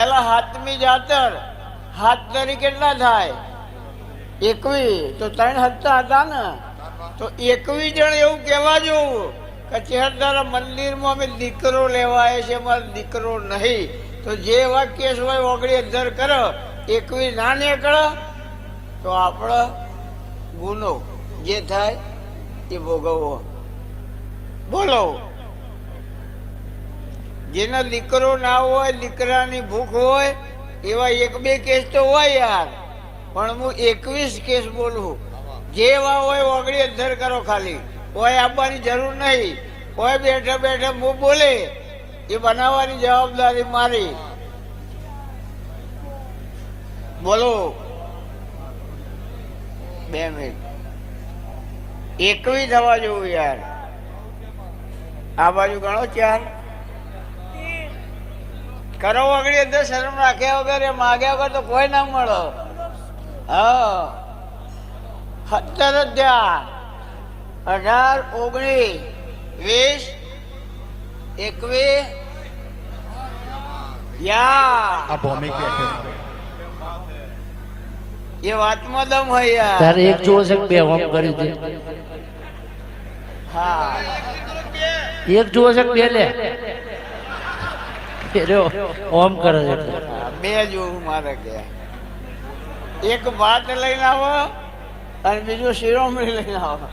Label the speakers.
Speaker 1: પેલા હાથમી જાતર હાથ તરી કેટલા થાય? 21. તો 3 હપ્તા હતા ને, તો 21 જણ એવું કહેવા જોવું કે ચેહરદારા મંદિરમાં અમે દીકરો લેવા આવ્યા છે, અમારો દીકરો નહીં. તો જે એવા કેસ હોય ઓગળી અધર કરો, 21 ના નીકળે તો આપણો ગુનો જે થાય એ ભોગવવો. બોલો, જેના દીકરો ના હોય, દીકરાની ભૂખ હોય, એવા 1-2 કેસ તો હોય યાર, પણ હું 21 કેસ બોલું. જે એવા હોય ઓગળી અધર કરો, ખાલી કોઈ આપવાની જરૂર નહીં. કોઈ બેઠા બેઠા હું બોલે એ બનાવવાની જવાબદારી મારી. બોલો 2 મિનિટ. 21 થવા જોવું યાર. આ બાજુ ગણો 4 કરો વગડી અંદર. શરમ રાખ્યા વગર એ માગ્યા વગર તો કોઈ ના મળે. હા 17 થયા. 18, 19, 20, 21 યા એ વાતમાં દમ હોય યાર.
Speaker 2: તારે એક જોડે છે બે હોમ કરી દે.
Speaker 1: હા
Speaker 2: એક જોડે છે બે લે. ઓમ કરે છે.
Speaker 1: 2 જોવું મારે કે એક ભાત લઈને આવો અને બીજું શિરોમણી લઈને આવો.